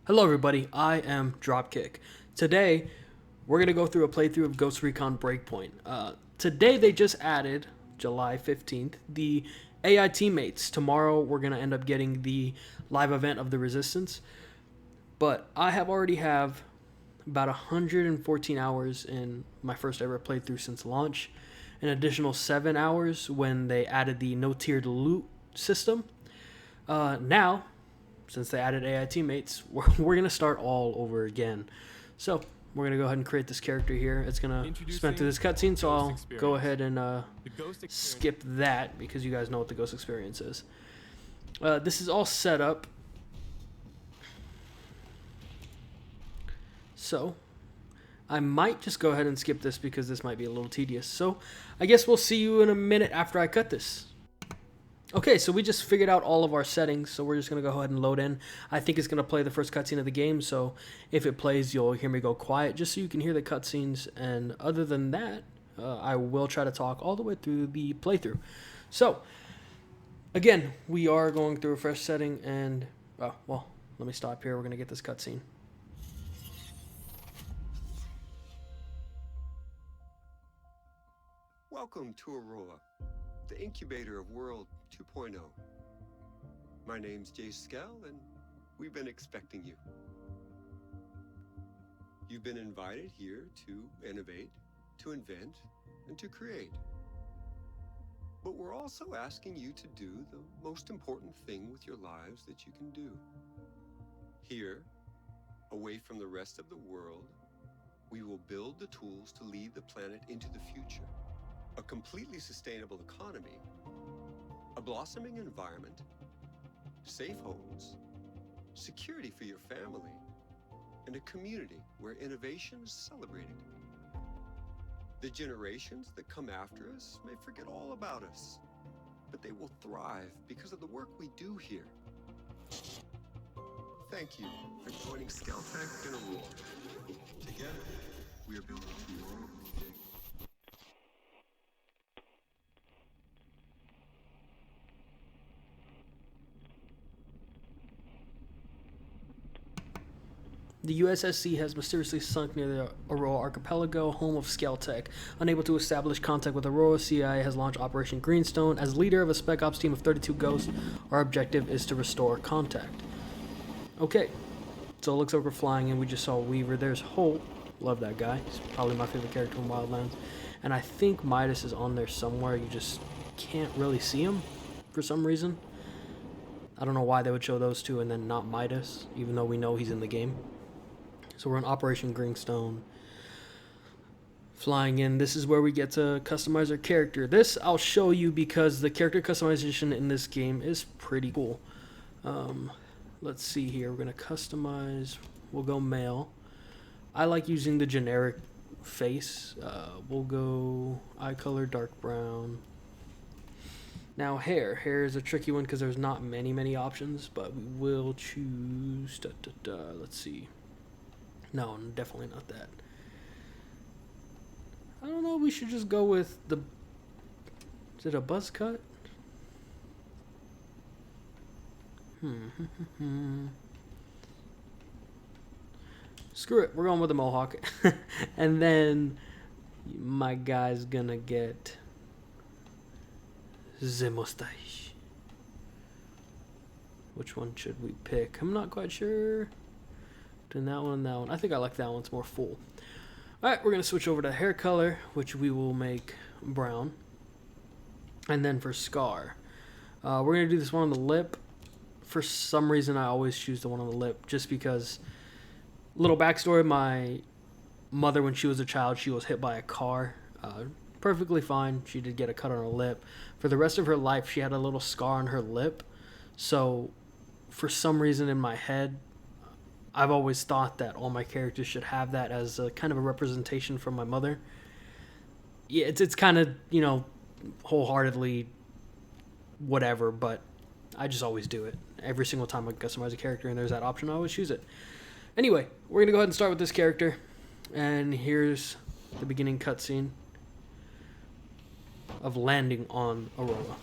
Hello everybody, I am Dropkick. Today, we're going to go through a playthrough of Ghost Recon Breakpoint. Today they just added, July 15th, the AI teammates. Tomorrow we're going to end up getting the live event of the Resistance. But I already have about 114 hours in my first ever playthrough since launch. An additional 7 hours when they added the no-tiered loot system. Now, since they added AI teammates, we're going to start all over again. So, we're going to go ahead and create this character here. It's going to spend through this cutscene, so I'll go ahead and skip that because you guys know what the Ghost Experience is. This is all set up. So, I might just go ahead and skip this because this might be a little tedious. So, I guess we'll see you in a minute after I cut this. Okay, so we just figured out all of our settings, so we're just going to go ahead and load in. I think it's going to play the first cutscene of the game, so if it plays, you'll hear me go quiet, just so you can hear the cutscenes, and other than that, I will try to talk all the way through the playthrough. So, again, we are going through a fresh setting, and, well, let me stop here. We're going to get this cutscene. Welcome to Aurora, the incubator of World 2.0. My name's Jay Skell, and we've been expecting you. You've been invited here to innovate, to invent, and to create. But we're also asking you to do the most important thing with your lives that you can do. Here, away from the rest of the world, we will build the tools to lead the planet into the future. A completely sustainable economy, a blossoming environment, safe homes, security for your family, and a community where innovation is celebrated. The generations that come after us may forget all about us, but they will thrive because of the work we do here. Thank you for joining Skeltech and Aurora. Together, we are building tomorrow. The USSC has mysteriously sunk near the Aurora Archipelago, home of Skeltech. Unable to establish contact with Aurora, CIA has launched Operation Greenstone. As leader of a Spec Ops team of 32 ghosts, our objective is to restore contact. Okay, so it looks like we're flying in. We just saw Weaver. There's Holt. Love that guy. He's probably my favorite character in Wildlands. And I think Midas is on there somewhere. You just can't really see him for some reason. I don't know why they would show those two and then not Midas, even though we know he's in the game. So we're on Operation Greenstone. Flying in. This is where we get to customize our character. This I'll show you because the character customization in this game is pretty cool. Let's see here. We're going to customize. We'll go male. I like using the generic face. We'll go eye color dark brown. Now hair. Hair is a tricky one because there's not many options, but we will choose... Let's see. No, definitely not that. I don't know, we should just go with the... Is it a buzz cut? Screw it, we're going with the mohawk. And then my guy's gonna get the mustache. Which one should we pick? I'm not quite sure. Between that one and that one. I think I like that one. It's more full. Alright, we're going to switch over to hair color, which we will make brown. And then for scar, we're going to do this one on the lip. For some reason, I always choose the one on the lip, just because... Little backstory, my mother, when she was a child, she was hit by a car. Perfectly fine. She did get a cut on her lip. For the rest of her life, she had a little scar on her lip. So, for some reason in my head... I've always thought that all my characters should have that as a kind of a representation from my mother. Yeah, it's kind of, you know, wholeheartedly whatever, but I just always do it. Every single time I customize a character and there's that option, I always choose it. Anyway, we're going to go ahead and start with this character. And here's the beginning cutscene of landing on Aurora.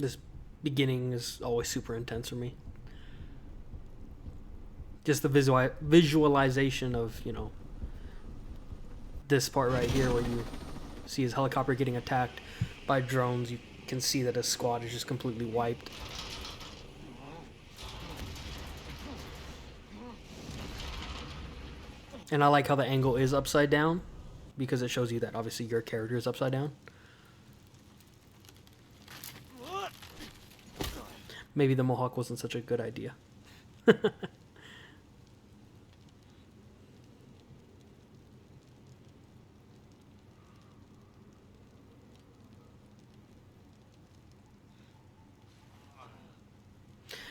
This beginning is always super intense for me. Just the visualization of, you know, this part right here where you see his helicopter getting attacked by drones. You can see that his squad is just completely wiped. And I like how the angle is upside down, because it shows you that obviously your character is upside down. Maybe the Mohawk wasn't such a good idea.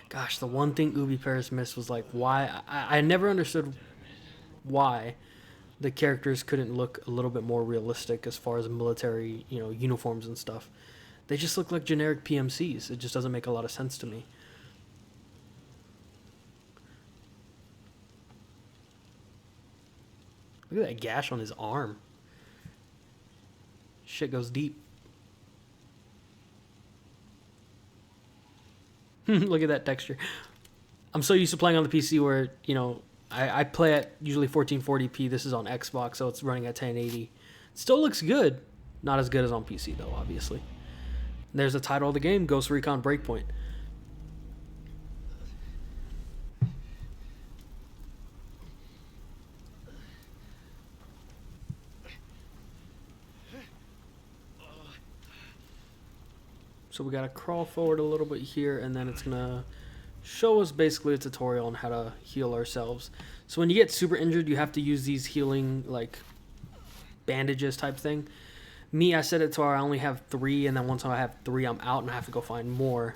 Gosh, the one thing Ubi Paris missed was like why I never understood why the characters couldn't look a little bit more realistic as far as military, you know, uniforms and stuff. They just look like generic PMCs. It just doesn't make a lot of sense to me. Look at that gash on his arm. Shit goes deep. Look at that texture. I'm so used to playing on the PC where, you know, I play at usually 1440p. This is on Xbox, so it's running at 1080. It still looks good. Not as good as on PC, though, obviously. There's the title of the game, Ghost Recon Breakpoint. So we gotta crawl forward a little bit here, and then it's gonna show us basically a tutorial on how to heal ourselves. So when you get super injured, you have to use these healing, like, bandages type thing. Me, I set it to where I only have 3, and then once I have 3, I'm out, and I have to go find more.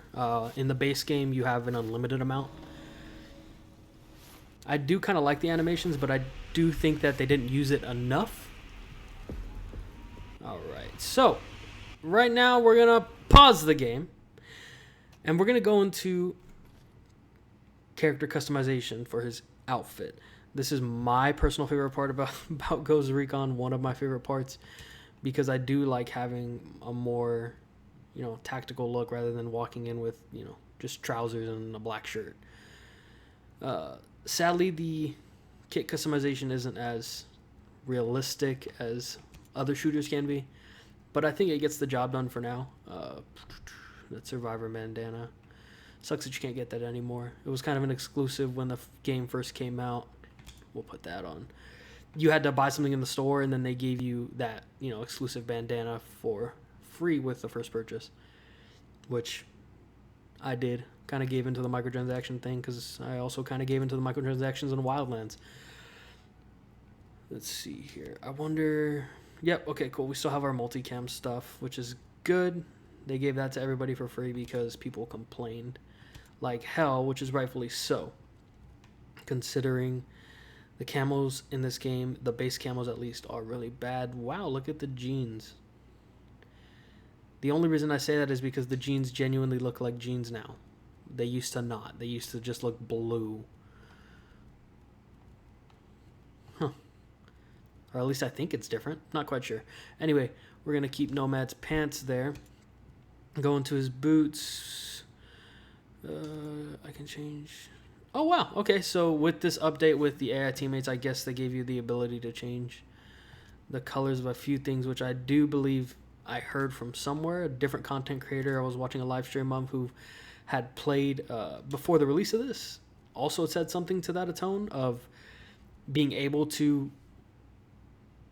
In the base game, you have an unlimited amount. I do kind of like the animations, but I do think that they didn't use it enough. Alright, so right now we're gonna pause the game, and we're gonna go into character customization for his outfit. This is my personal favorite part about Ghost Recon, one of my favorite parts, because I do like having a more, you know, tactical look rather than walking in with, you know, just trousers and a black shirt. Sadly, the kit customization isn't as realistic as other shooters can be, but I think it gets the job done for now. That Survivor bandana. Sucks that you can't get that anymore. It was kind of an exclusive when the game first came out. We'll put that on. You had to buy something in the store, and then they gave you that, you know, exclusive bandana for free with the first purchase, which I did. Kind of gave into the microtransaction thing, because I also kind of gave into the microtransactions in Wildlands. Let's see here. I wonder... Yep, okay, cool. We still have our multicam stuff, which is good. They gave that to everybody for free because people complained like hell, which is rightfully so, considering the camos in this game, the base camos at least, are really bad. Wow, look at the jeans. The only reason I say that is because the jeans genuinely look like jeans now. They used to not. They used to just look blue. Huh. Or at least I think it's different. Not quite sure. Anyway, we're going to keep Nomad's pants there. Go into his boots. I can change. Oh, wow. Okay, so with this update with the AI teammates, I guess they gave you the ability to change the colors of a few things, which I do believe I heard from somewhere. A different content creator I was watching a live stream of who had played before the release of this also said something to that tone of being able to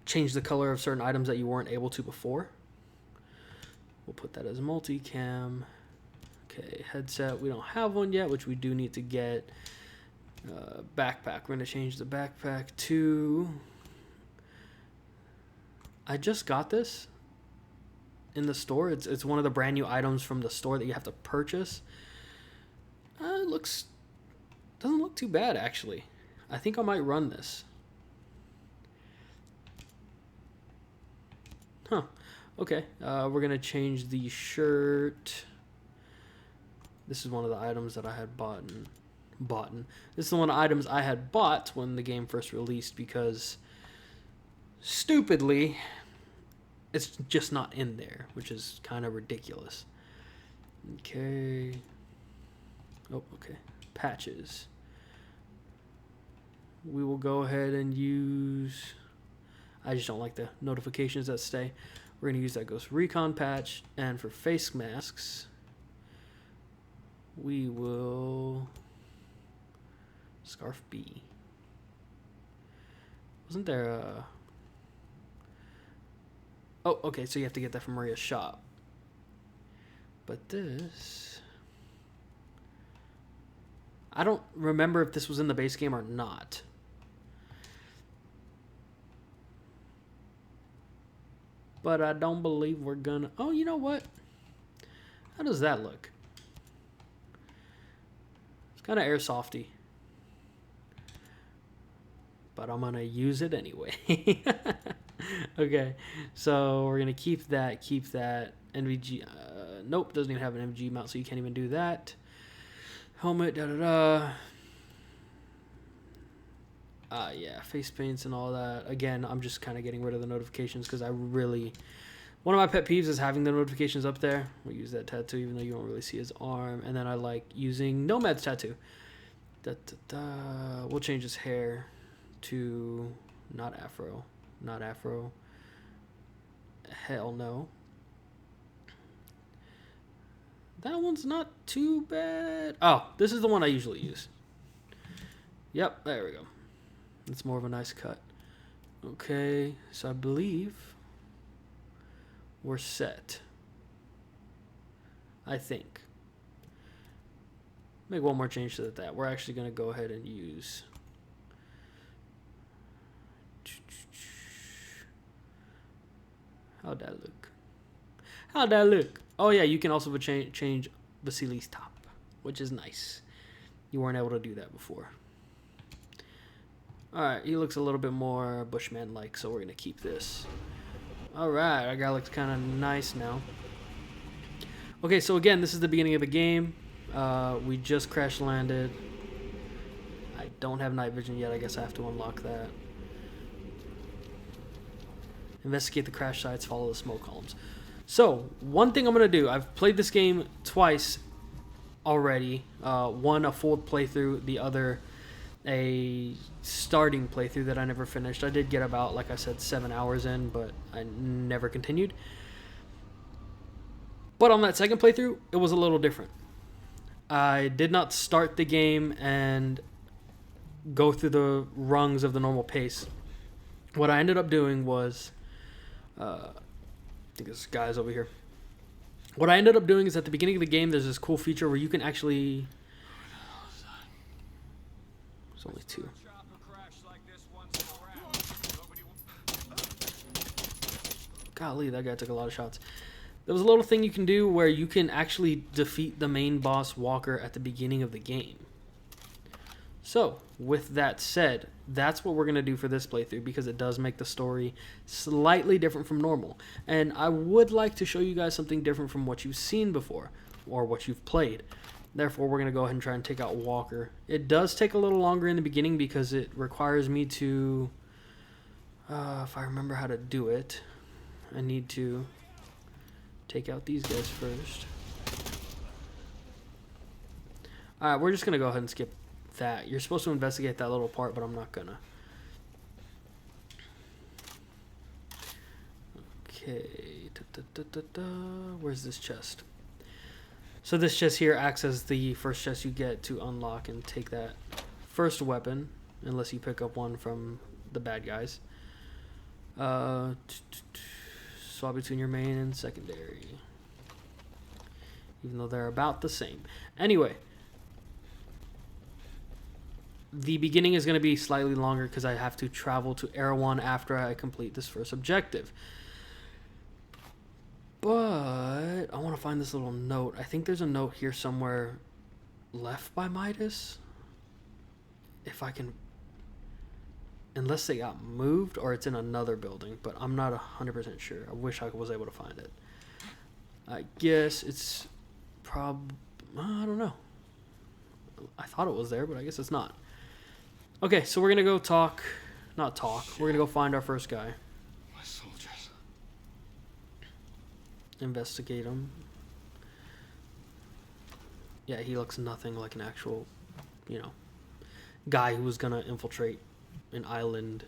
change the color of certain items that you weren't able to before. We'll put that as multicam. Okay, headset. We don't have one yet, which we do need to get. Backpack. We're going to change the backpack to... I just got this in the store. It's one of the brand new items from the store that you have to purchase. It doesn't look too bad, actually. I think I might run this. Huh. Okay. We're going to change the shirt. This is one of the items that I had bought. This is one of the items I had bought when the game first released because, stupidly, it's just not in there, which is kind of ridiculous. Okay. Oh, okay. Patches. We will go ahead and use... I just don't like the notifications that stay. We're going to use that Ghost Recon patch. And for face masks, we will... Scarf B. Wasn't there a... Oh, okay, so you have to get that from Maria's shop. But this... I don't remember if this was in the base game or not. But I don't believe we're gonna... Oh, you know what? How does that look? It's kind of airsofty. But I'm gonna use it anyway. Okay, so we're gonna keep that, NVG, nope, doesn't even have an MG mount, so you can't even do that. Helmet, yeah, face paints and all that. Again, I'm just kind of getting rid of the notifications because I really... One of my pet peeves is having the notifications up there. We'll use that tattoo even though you won't really see his arm. And then I like using Nomad's tattoo. We'll change his hair to not afro. Not afro. Hell no. That one's not too bad. Oh, this is the one I usually use. Yep, there we go. It's more of a nice cut. Okay, so I believe we're set. I think. Make one more change to that. We're actually going to go ahead and use... How'd that look? How'd that look? Oh yeah, you can also change Vasily's top, which is nice. You weren't able to do that before. Alright, he looks a little bit more Bushman-like, so we're going to keep this. Alright, our guy looks kind of nice now. Okay, so again, this is the beginning of the game. We just crash landed. I don't have night vision yet. I guess I have to unlock that. Investigate the crash sites, follow the smoke columns. So, one thing I'm going to do, I've played this game twice already. One, a full playthrough, the other, a starting playthrough that I never finished. I did get about, like I said, 7 hours in, but I never continued. But on that second playthrough, it was a little different. I did not start the game and go through the rungs of the normal pace. What I ended up doing was... I think this guy's over here. What I ended up doing is at the beginning of the game, there's this cool feature where you can actually... There's only two. Golly, that guy took a lot of shots. There was a little thing you can do where you can actually defeat the main boss Walker at the beginning of the game. So, with that said, that's what we're going to do for this playthrough because it does make the story slightly different from normal. And I would like to show you guys something different from what you've seen before or what you've played. Therefore, we're going to go ahead and try and take out Walker. It does take a little longer in the beginning because it requires me to, if I remember how to do it, I need to take out these guys first. Alright, we're just going to go ahead and skip that. You're supposed to investigate that little part, but I'm not gonna. Okay. Where's this chest? So this chest here acts as the first chest you get to unlock and take that first weapon, unless you pick up one from the bad guys. Swap between your main and secondary. Even though they're about the same. Anyway. The beginning is going to be slightly longer because I have to travel to Erewhon after I complete this first objective. But I want to find this little note. I think there's a note here somewhere left by Midas. If I can... Unless they got moved or it's in another building. But I'm not 100% sure. I wish I was able to find it. I guess it's I don't know. I thought it was there, but I guess it's not. Okay, so we're going to go we're going to go find our first guy. My soldiers. Investigate him. Yeah, he looks nothing like an actual, you know, guy who was gonna infiltrate an island.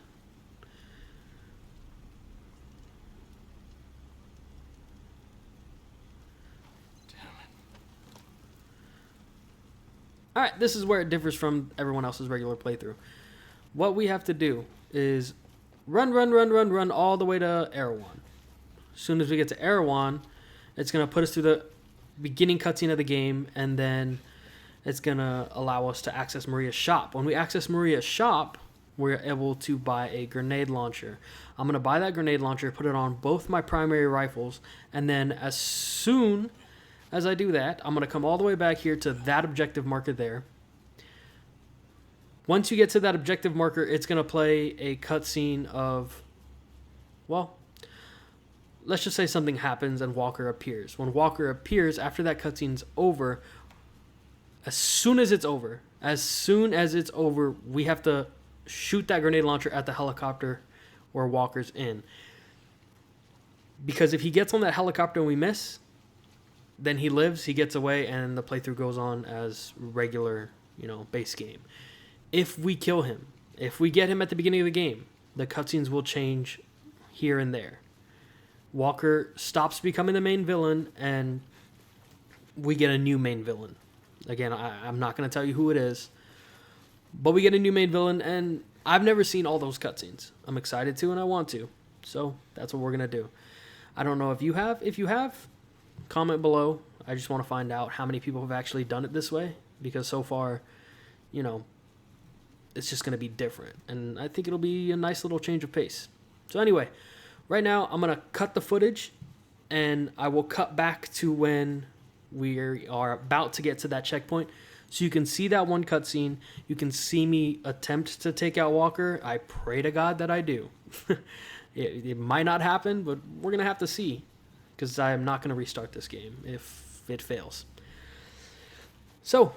Alright, this is where it differs from everyone else's regular playthrough. What we have to do is run all the way to Erewhon. As soon as we get to Erewhon, it's going to put us through the beginning cutscene of the game, and then it's going to allow us to access Maria's shop. When we access Maria's shop, we're able to buy a grenade launcher. I'm going to buy that grenade launcher, put it on both my primary rifles, and then as soon as I do that, I'm going to come all the way back here to that objective marker there. Once you get to that objective marker, it's going to play a cutscene of, well, let's just say something happens and Walker appears. When Walker appears, after that cutscene's over, as soon as it's over, we have to shoot that grenade launcher at the helicopter where Walker's in. Because if he gets on that helicopter and we miss, then he lives, he gets away, and the playthrough goes on as regular, base game. If we kill him, if we get him at the beginning of the game, the cutscenes will change here and there. Walker stops becoming the main villain, and we get a new main villain. Again, I'm not going to tell you who it is, but we get a new main villain, and I've never seen all those cutscenes. I'm excited to, and I want to. So that's what we're going to do. I don't know if you have. If you have, comment below. I just want to find out how many people have actually done it this way, because so far, it's just going to be different, and I think it'll be a nice little change of pace. So anyway, right now I'm going to cut the footage, and I will cut back to when we are about to get to that checkpoint, so you can see that one cutscene. You can see me attempt to take out Walker. I pray to God that I do. It might not happen, but we're going to have to see, because I am not going to restart this game if it fails. So,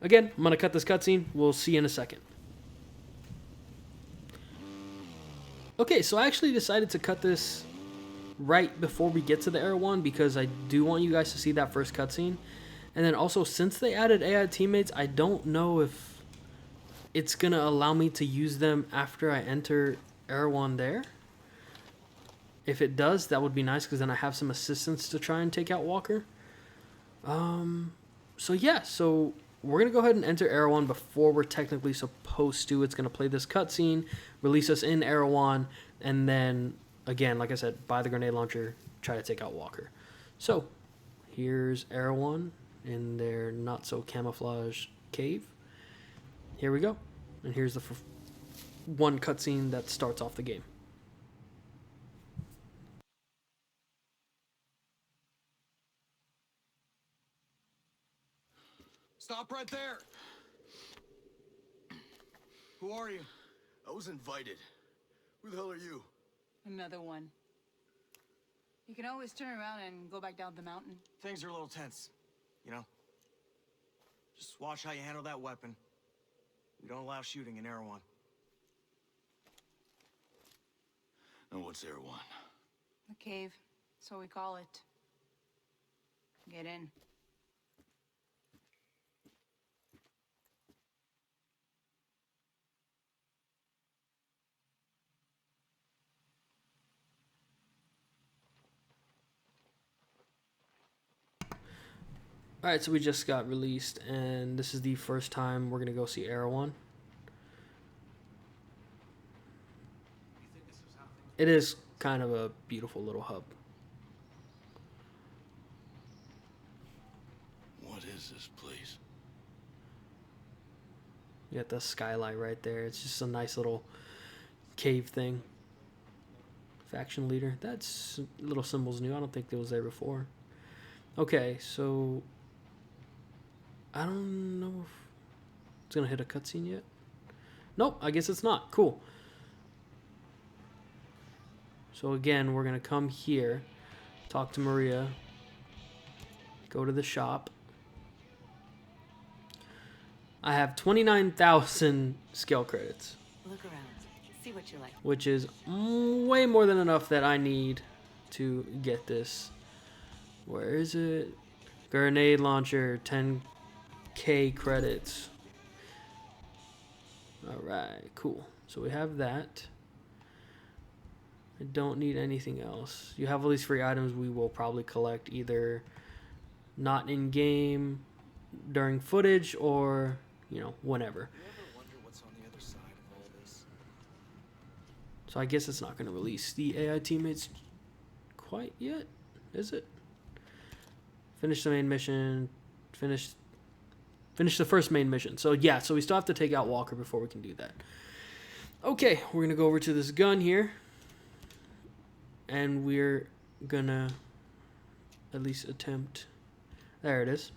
again, I'm going to cut this cutscene. We'll see you in a second. Okay, so I actually decided to cut this right before we get to the Erewhon, because I do want you guys to see that first cutscene. And then also, since they added AI teammates, I don't know if it's going to allow me to use them after I enter Erewhon there. If it does, that would be nice, because then I have some assistance to try and take out Walker. So we're going to go ahead and enter Erewhon before we're technically supposed to. It's going to play this cutscene, release us in Erewhon, and then, again, like I said, buy the grenade launcher, try to take out Walker. So, here's Erewhon in their not-so-camouflaged cave. Here we go. And here's the one cutscene that starts off the game. Stop right there! Who are you? I was invited. Who the hell are you? Another one. You can always turn around and go back down the mountain. Things are a little tense, Just watch how you handle that weapon. We don't allow shooting in Erewhon. And what's Erewhon? The cave, so we call it. Get in. Alright, so we just got released, and this is the first time we're going to go see Erewhon. It is kind of a beautiful little hub. What is this place? You got the skylight right there. It's just a nice little cave thing. Faction leader. That's little symbol's new. I don't think it was there before. Okay, so I don't know if it's going to hit a cutscene yet. Nope, I guess it's not. Cool. So again, we're going to come here, talk to Maria, go to the shop. I have 29,000 skill credits. Look around. See what you like. Which is way more than enough that I need to get this. Where is it? Grenade launcher, 10 K credits. Alright, cool. So we have that. I don't need anything else. You have all these free items we will probably collect either not in game, during footage, or, you know, whenever. You ever wonder what's on the other side of all this? So I guess it's not going to release the AI teammates quite yet, is it? Finish the main mission. Finish the first main mission. So yeah, so we still have to take out Walker before we can do that. Okay, we're going to go over to this gun here. And we're going to at least attempt. There it is.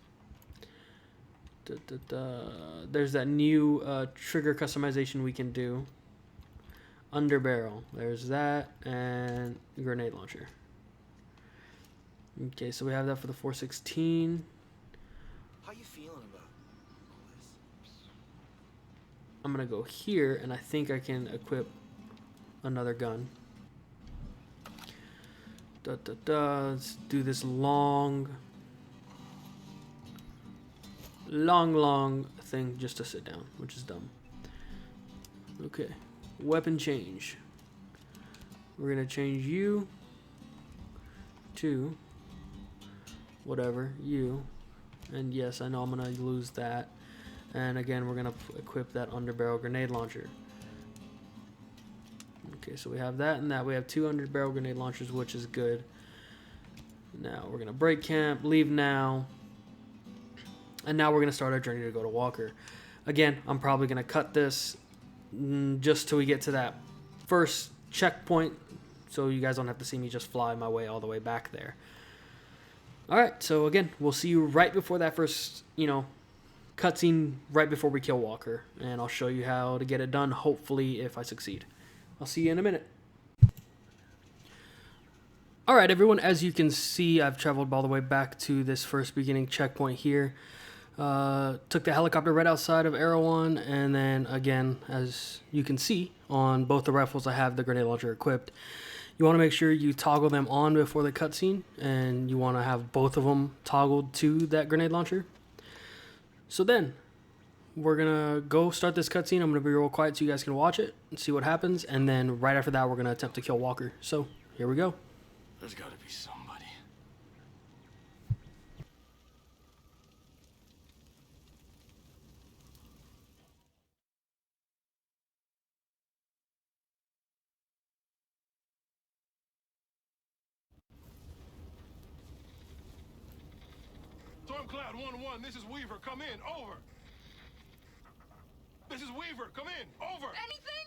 There's that new trigger customization we can do. Under barrel. There's that. And grenade launcher. Okay, so we have that for the 416. How you feeling about all this? I'm going to go here, and I think I can equip another gun. Let's do this long thing just to sit down, which is dumb. Okay, weapon change. We're gonna change you to whatever, you. And yes, I know I'm gonna lose that. And again, we're gonna equip that underbarrel grenade launcher. Okay, so we have that and that. We have 2 underbarrel grenade launchers, which is good. Now we're gonna break camp, leave now. And now we're going to start our journey to go to Walker. Again, I'm probably going to cut this just till we get to that first checkpoint, so you guys don't have to see me just fly my way all the way back there. Alright, so again, we'll see you right before that first, cutscene, right before we kill Walker. And I'll show you how to get it done, hopefully, if I succeed. I'll see you in a minute. Alright, everyone, as you can see, I've traveled all the way back to this first beginning checkpoint here. Took the helicopter right outside of Erewhon, and then again, as you can see, on both the rifles I have the grenade launcher equipped. You want to make sure you toggle them on before the cutscene, and you want to have both of them toggled to that grenade launcher. So then, we're going to go start this cutscene. I'm going to be real quiet so you guys can watch it and see what happens, and then right after that, we're going to attempt to kill Walker. So, here we go. There's gotta be somebody. Stormcloud 1-1, this is Weaver. Come in. Over. This is Weaver. Come in. Over. Anything?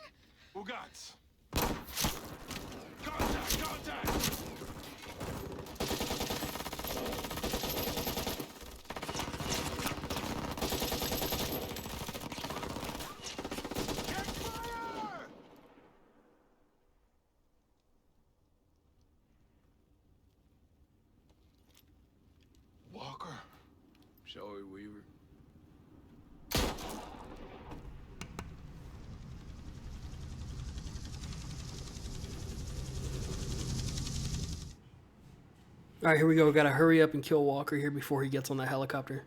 Ugats. Contact. Contact. Walker. Sorry, Weaver. Alright, here we go. We gotta hurry up and kill Walker here before he gets on that helicopter.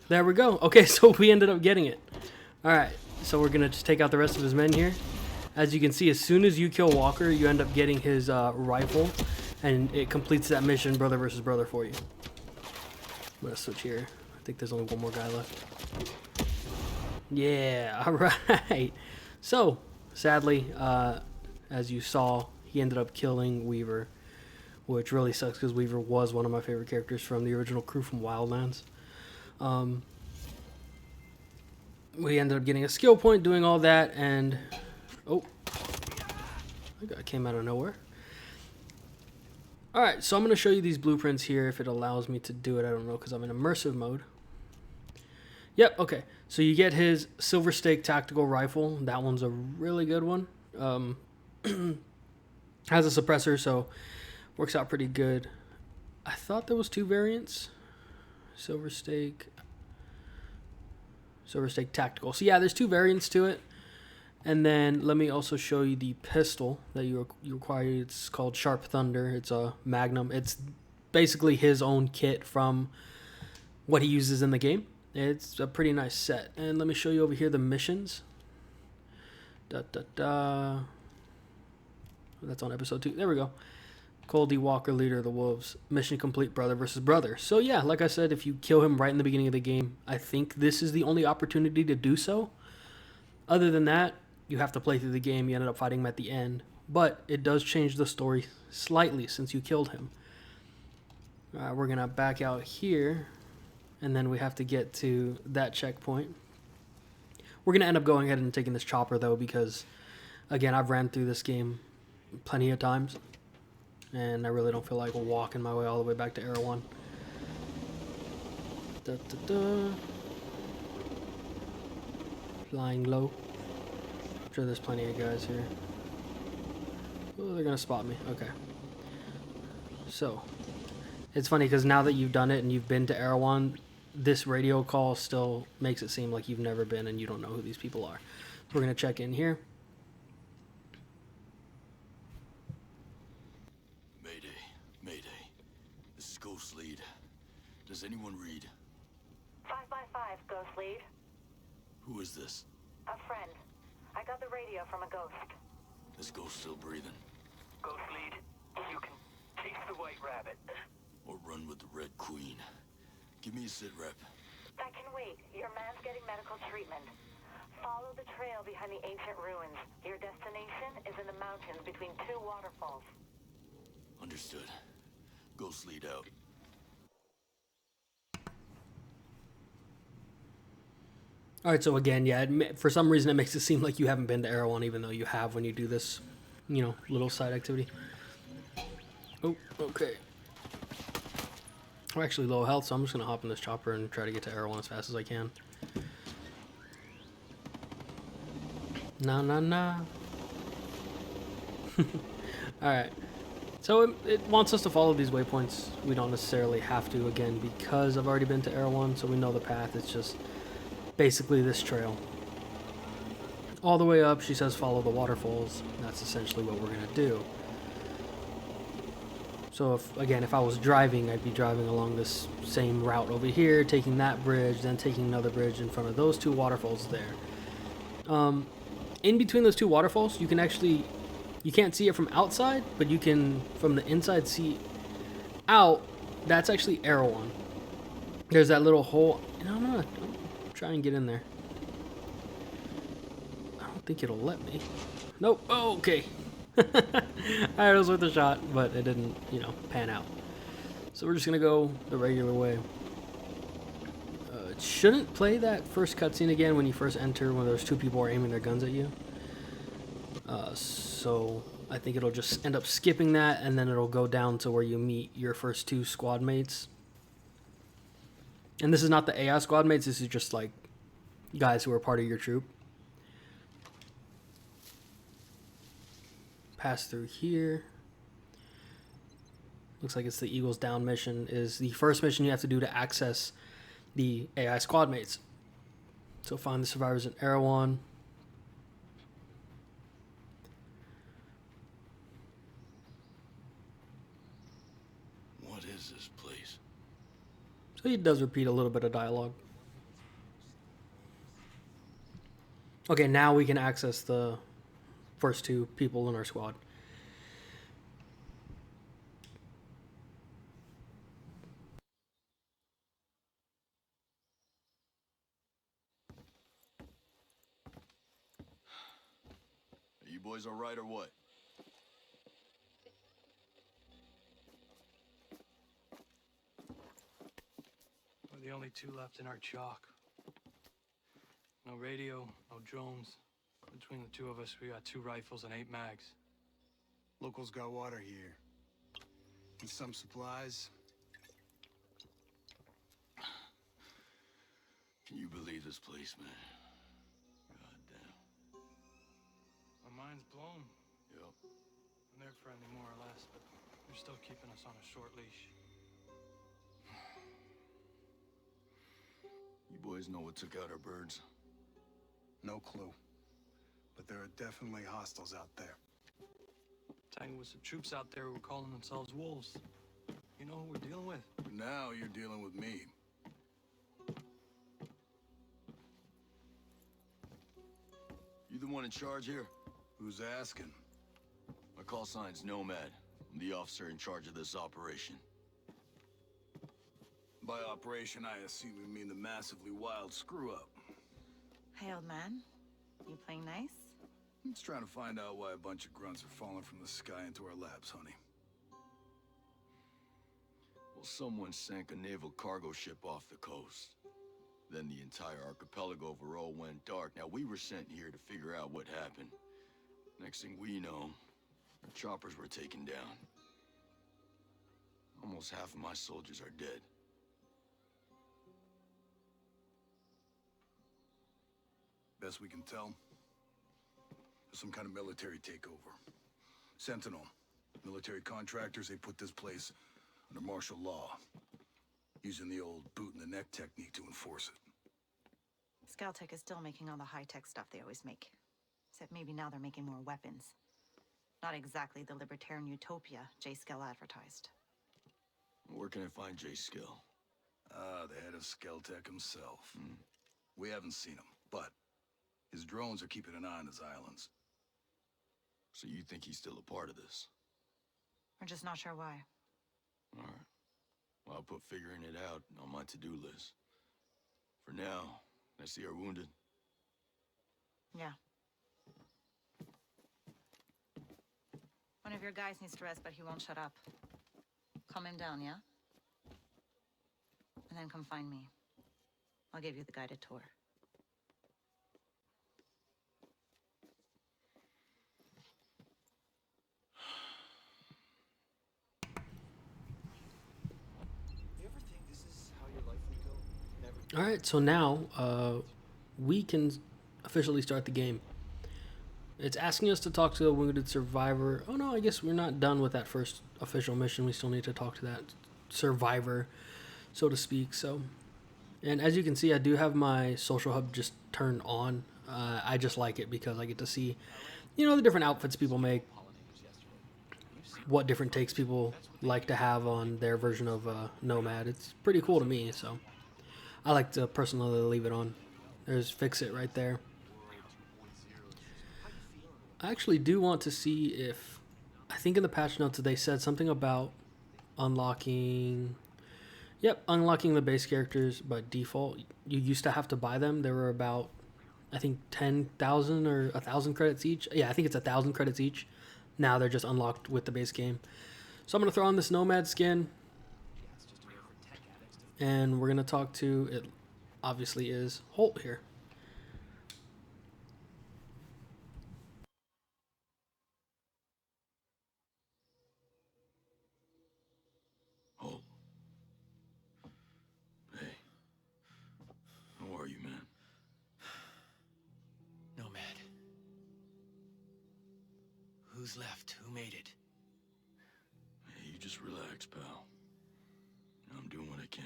There we go. Okay, so we ended up getting it. Alright, so we're gonna just take out the rest of his men here. As you can see, as soon as you kill Walker, you end up getting his rifle, and it completes that mission, brother versus brother, for you. I'm gonna switch here. I think there's only one more guy left. Yeah, alright. So, sadly, as you saw, he ended up killing Weaver, which really sucks because Weaver was one of my favorite characters from the original crew from Wildlands. We ended up getting a skill point, doing all that, and oh, that guy came out of nowhere. Alright, so I'm going to show you these blueprints here if it allows me to do it. I don't know because I'm in immersive mode. Yep, okay. So you get his Silver Stake tactical rifle. That one's a really good one. Has a suppressor, so works out pretty good. I thought there was 2 variants. Silver Stake tactical. So yeah, there's 2 variants to it. And then let me also show you the pistol that you require. It's called Sharp Thunder. It's a Magnum. It's basically his own kit from what he uses in the game. It's a pretty nice set. And let me show you over here the missions. That's on episode 2. There we go. Cole D. Walker, leader of the Wolves. Mission complete, brother versus brother. So yeah, like I said, if you kill him right in the beginning of the game, I think this is the only opportunity to do so. Other than that, you have to play through the game. You ended up fighting him at the end. But it does change the story slightly since you killed him. We're going to back out here. And then we have to get to that checkpoint. We're going to end up going ahead and taking this chopper, though, because, again, I've ran through this game plenty of times. And I really don't feel like walking my way all the way back to Erewhon. Flying low. I'm sure there's plenty of guys here. Oh, they're going to spot me. Okay. So, it's funny because now that you've done it and you've been to Erewhon, this radio call still makes it seem like you've never been and you don't know who these people are. We're going to check in here. Mayday. Mayday. This is Ghost Lead. Does anyone read? 5x5, Ghost Lead. Who is this? A friend. I got the radio from a ghost. This ghost still breathing? Ghost Lead, you can chase the White Rabbit. Or run with the Red Queen? Give me a sit rep. That can wait. Your man's getting medical treatment. Follow the trail behind the ancient ruins. Your destination is in the mountains between 2 waterfalls. Understood. Ghost Lead out. Alright, so again, yeah, for some reason it makes it seem like you haven't been to Erewhon, even though you have when you do this, you know, little side activity. Oh, okay. I'm actually low health, so I'm just going to hop in this chopper and try to get to Erewhon as fast as I can. Nah. Alright. So it wants us to follow these waypoints. We don't necessarily have to, again, because I've already been to Erewhon, so we know the path. It's just basically this trail. All the way up, she says follow the waterfalls. That's essentially what we're going to do. So if I was driving, I'd be driving along this same route over here, taking that bridge, then taking another bridge in front of those 2 waterfalls there. In between those 2 waterfalls, you can actually, you can't see it from outside, but you can, from the inside, see out. That's actually Erewhon. There's that little hole, and I'm gonna try and get in there. I don't think it'll let me. Nope. Oh, okay. I was with a shot, but it didn't, you know, pan out. So we're just gonna go the regular way. It shouldn't play that first cutscene again when you first enter, when those 2 people are aiming their guns at you. So I think it'll just end up skipping that, and then it'll go down to where you meet your first 2 squad mates. And this is not the AI squad mates, this is just like guys who are part of your troop. Pass through here. Looks like it's the Eagles Down mission is the first mission you have to do to access the AI squad mates. So find the survivors in Erewhon. What is this place? So he does repeat a little bit of dialogue. Okay, now we can access the first 2 people in our squad. Are you boys all right or what? We're the only 2 left in our chalk. No radio, no drones. Between the 2 of us, we got 2 rifles and 8 mags. Locals got water here. And some supplies. Can you believe this place, man? God damn. Our mind's blown. Yep. And they're friendly, more or less, but they're still keeping us on a short leash. You boys know what took out our birds? No clue. but there are definitely hostiles out there. Tangled with some troops out there who were calling themselves wolves. You know who we're dealing with? Now you're dealing with me. You the one in charge here? Who's asking? My call sign's Nomad. I'm the officer in charge of this operation. By operation, I assume you mean the massively wild screw-up. Hey, old man. You playing nice? I'm just trying to find out why a bunch of grunts are falling from the sky into our laps, honey. Well, someone sank a naval cargo ship off the coast. Then the entire archipelago overall went dark. Now, we were sent here to figure out what happened. Next thing we know, our choppers were taken down. Almost half of my soldiers are dead. Best we can tell, there's some kind of military takeover. Sentinel, military contractors, they put this place under martial law, using the old boot-in-the-neck technique to enforce it. Scaltech is still making all the high-tech stuff they always make. Except maybe now they're making more weapons. Not exactly the libertarian utopia J. Skell advertised. Where can I find Jay Skill? The head of Skeltech himself. We haven't seen him, but his drones are keeping an eye on his islands. So you think he's still a part of this? We're just not sure why. All right. Well, I'll put figuring it out on my to-do list. For now, I see our wounded. Yeah. One of your guys needs to rest, but he won't shut up. Calm him down, yeah? And then come find me. I'll give you the guided tour. All right, so now we can officially start the game. It's asking us to talk to a wounded survivor. Oh no, I guess we're not done with that first official mission. We still need to talk to that survivor, so to speak. So, and as you can see, I do have my social hub just turned on. I just like it because I get to see, you know, the different outfits people make, what different takes people like to have on their version of Nomad. It's pretty cool to me, so I like to personally leave it on. There's Fix It right there. I actually do want to see if, I think in the patch notes they said something about unlocking, unlocking the base characters by default. You used to have to buy them. There were about, I think 10,000 or 1,000 credits each. Yeah, I think it's 1,000 credits each. Now they're just unlocked with the base game. So I'm going to throw on this Nomad skin. And we're going to talk to, it obviously is Holt here. Holt. Hey. How are you, man? Nomad. Who's left? Who made it? Hey, you just relax, pal. I'm doing what I can.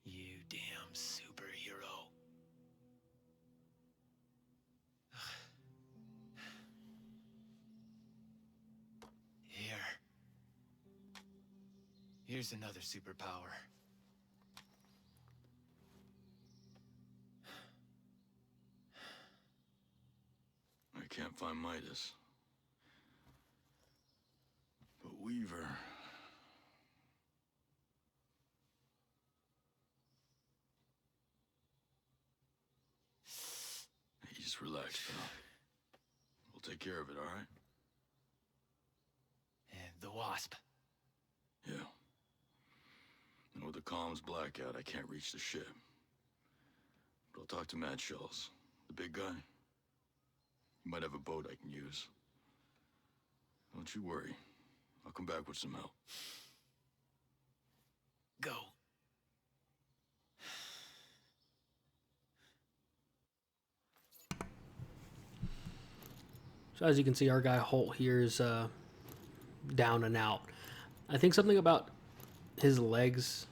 You damn superhero. Here's another superpower. I can't find Midas. But Weaver... Hey, just relax, pal. We'll take care of it, all right? And the Wasp. Yeah. And with the comms blackout, I can't reach the ship. But I'll talk to Mad Shells, the big guy. He might have a boat I can use. Don't you worry. I'll come back with some help. Go. So as you can see, our guy Holt here is down and out. I think something about his legs,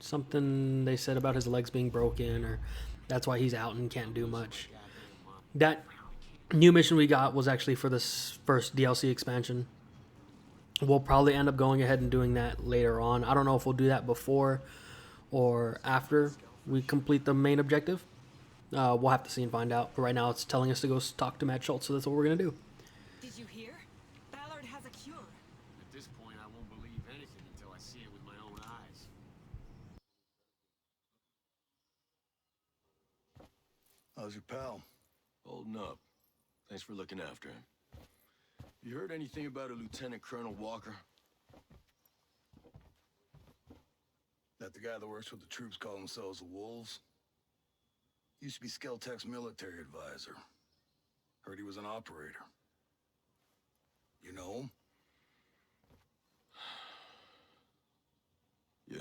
something they said about his legs being broken, or that's why he's out and can't do much. That new mission we got was actually for this first DLC expansion. We'll probably end up going ahead and doing that later on. I don't know if we'll do that before or after we complete the main objective. We'll have to see and find out. But right now it's telling us to go talk to Matt Schultz, so that's what we're going to do. Did you hear? Ballard has a cure. At this point, I won't believe anything until I see it with my own eyes. How's your pal? Holding up. Thanks for looking after him. You heard anything about a Lieutenant Colonel Walker? That the guy that works with the troops call themselves the Wolves? Used to be Skeltech's military advisor. Heard he was an operator. You know him? Yeah.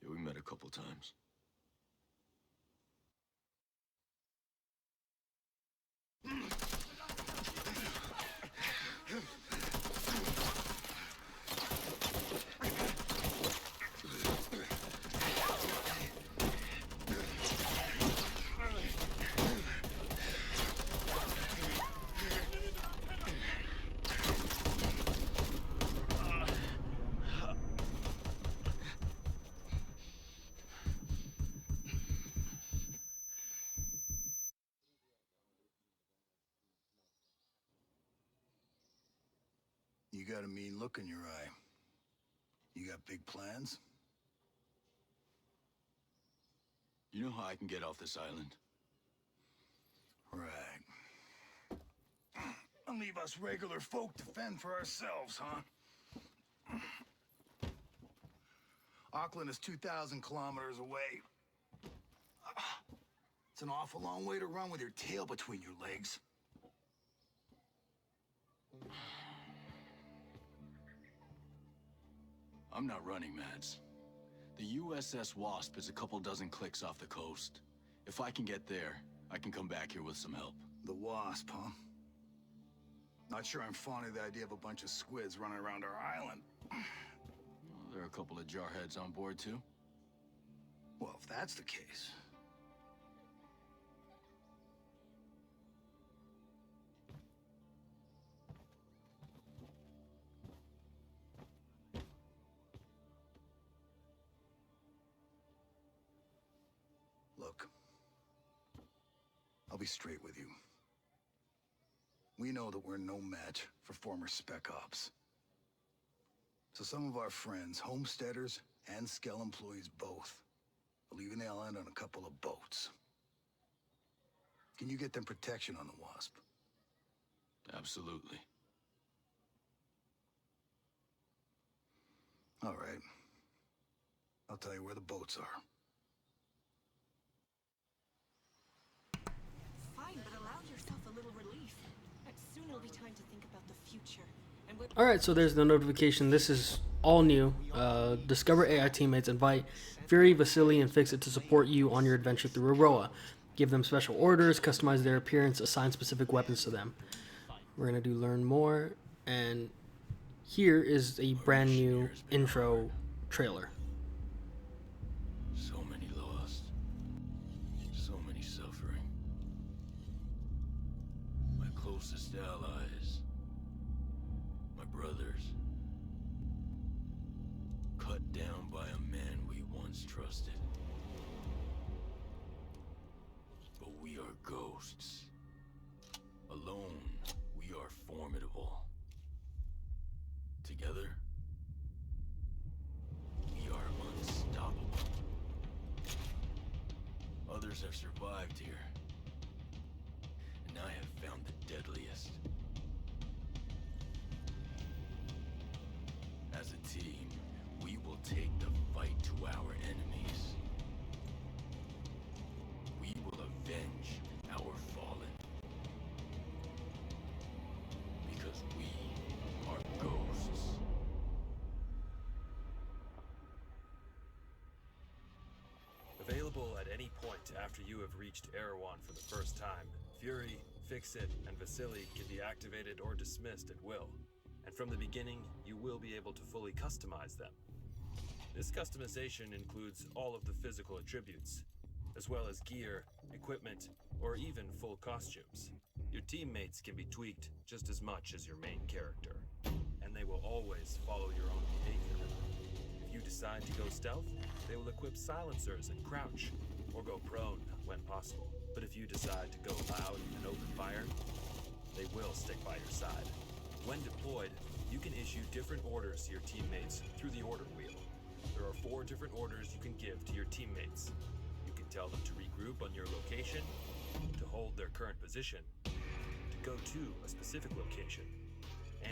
Yeah, we met a couple times. You got a mean look in your eye. You got big plans? You know how I can get off this island? Right. And leave us regular folk to fend for ourselves, huh? Auckland is 2,000 kilometers away. It's an awful long way to run with your tail between your legs. I'm not running, Mads. The USS Wasp is a couple dozen clicks off the coast. If I can get there, I can come back here with some help. The Wasp, huh? Not sure I'm fond of the idea of a bunch of squids running around our island. Well, there are a couple of jarheads on board, too. Well, if that's the case... Look, I'll be straight with you. We know that we're no match for former Spec Ops. So some of our friends, homesteaders and Skell employees both, are leaving the island on a couple of boats. Can you get them protection on the Wasp? Absolutely. All right. I'll tell you where the boats are. Fine, but allow yourself a little relief. Soon it'll be time to think about the future. And what... Alright, so there's the notification. This is all new. Discover AI teammates. Invite Fury, Vasily, and Fix-It to support you on your adventure through Aroa. Give them special orders, customize their appearance, assign specific weapons to them. We're going to do learn more, and here is a brand new intro trailer. So many lost. So many suffering. My closest allies. My brothers. Cut down by a man we once trusted. But we are ghosts. Alone, we are formidable. Together, we are unstoppable. Others have survived here, and I have found the deadliest. As a team, we will take the fight to our enemies. We will avenge our fallen. Because we are ghosts. Available at any point after you have reached Erewhon for the first time, Fury, Fix-It, and Vasily can be activated or dismissed at will. And from the beginning, you will be able to fully customize them. This customization includes all of the physical attributes. as well as gear, equipment, or even full costumes. Your teammates can be tweaked just as much as your main character, and they will always follow your own behavior. If you decide to go stealth, they will equip silencers and crouch, or go prone when possible. But if you decide to go loud and open fire, they will stick by your side. When deployed, you can issue different orders to your teammates through the order wheel. There are 4 different orders you can give to your teammates. You can tell them to regroup on your location, to hold their current position, to go to a specific location,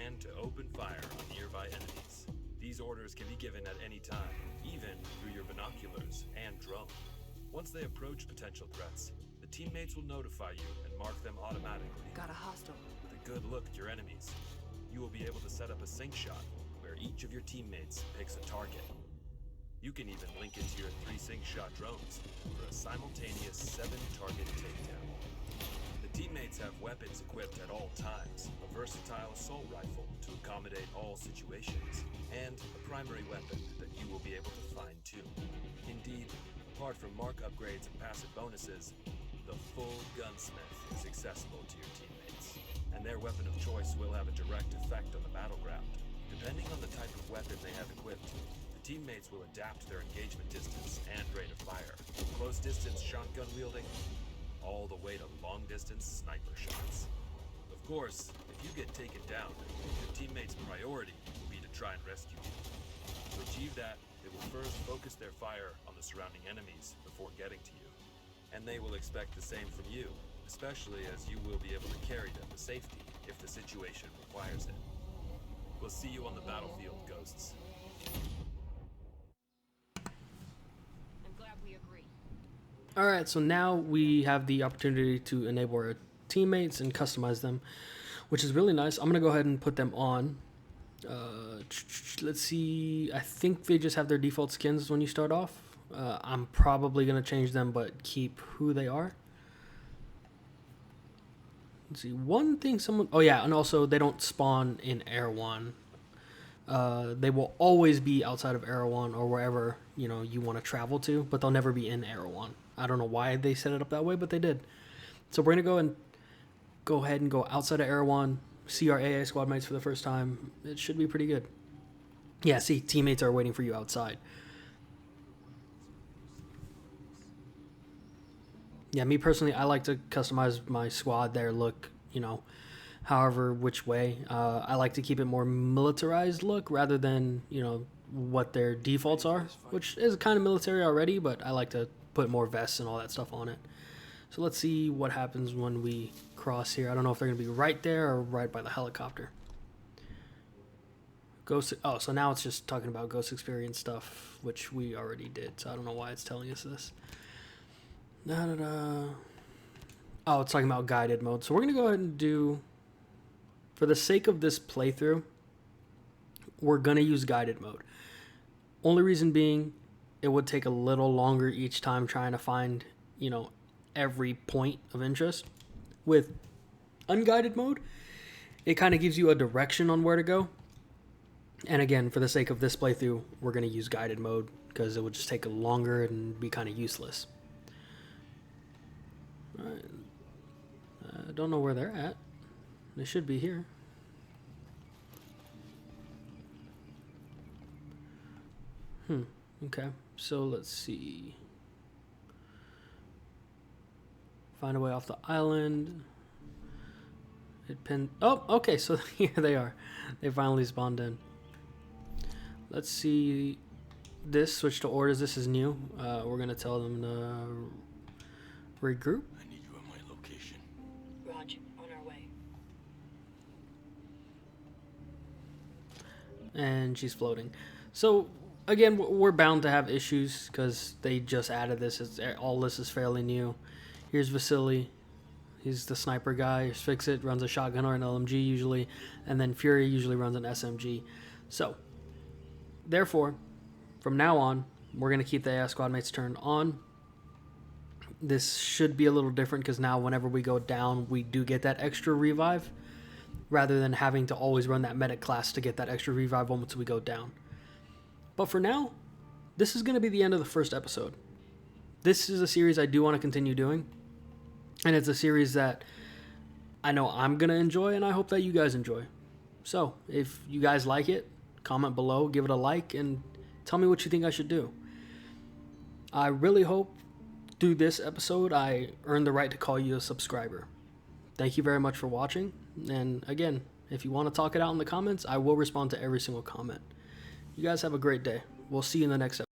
and to open fire on nearby enemies. These orders can be given at any time, even through your binoculars and drone. Once they approach potential threats, the teammates will notify you and mark them automatically. Got a hostile. With a good look at your enemies, you will be able to set up a sync shot where each of your teammates picks a target. You can even link it to your 3 sync shot drones for a simultaneous 7-target takedown. The teammates have weapons equipped at all times, a versatile assault rifle to accommodate all situations, and a primary weapon that you will be able to fine-tune. Indeed, apart from mark upgrades and passive bonuses, the full gunsmith is accessible to your teammates, and their weapon of choice will have a direct effect on the battleground. Depending on the type of weapon they have equipped, the teammates will adapt their engagement distance and rate of fire, from close distance shotgun wielding all the way to long distance sniper shots. Of course, if you get taken down, your teammates' priority will be to try and rescue you. To achieve that, they will first focus their fire on the surrounding enemies before getting to you. And they will expect the same from you, especially as you will be able to carry them to safety if the situation requires it. We'll see you on the battlefield, Ghosts. I'm glad we agree. Alright, so now we have the opportunity to enable our teammates and customize them, which is really nice. I'm going to go ahead and put them on. Let's see. I think they just have their default skins when you start off. I'm probably going to change them, but keep who they are. Let's see. One thing someone... Oh, yeah, and also they don't spawn in Erewhon. They will always be outside of Erewhon or wherever, you want to travel to, but they'll never be in Erewhon. I don't know why they set it up that way, but they did. So we're going to go ahead and go outside of Erewhon, see our AA squad mates for the first time. It should be pretty good. Yeah, see, teammates are waiting for you outside. Yeah, me personally, I like to customize my squad, their look, however which way. I like to keep it more militarized look rather than, what their defaults are, which is kind of military already, but I like to put more vests and all that stuff on it. So let's see what happens when we cross here. I don't know if they're going to be right there or right by the helicopter. Ghost. Oh, so now it's just talking about Ghost Experience stuff, which we already did, so I don't know why it's telling us this. Oh, it's talking about guided mode. So we're going to go ahead and do, for the sake of this playthrough, we're going to use guided mode. Only reason being, it would take a little longer each time trying to find, every point of interest. With unguided mode, it kind of gives you a direction on where to go. And again, for the sake of this playthrough, we're going to use guided mode because it would just take longer and be kind of useless. Alright. I don't know where they're at. They should be here. Okay. So let's see. Find a way off the island. It pinned. Oh, okay. So here they are. They finally spawned in. Let's see. This switch to orders. This is new. We're gonna tell them to regroup. I need you at my location. Roger, on our way. And she's floating. So again, we're bound to have issues because they just added this. All this is fairly new. Here's Vasily. He's the sniper guy. Fix-It runs a shotgun or an LMG usually, and then Fury usually runs an SMG. So, therefore, from now on, we're going to keep the AI squad mates turned on. This should be a little different because now whenever we go down, we do get that extra revive, rather than having to always run that medic class to get that extra revive once we go down. But for now, this is going to be the end of the first episode. this is a series I do want to continue doing. And it's a series that I know I'm going to enjoy, and I hope that you guys enjoy. So, if you guys like it, comment below, give it a like, and tell me what you think I should do. I really hope through this episode I earned the right to call you a subscriber. Thank you very much for watching, and again, if you want to talk it out in the comments, I will respond to every single comment. You guys have a great day. We'll see you in the next episode.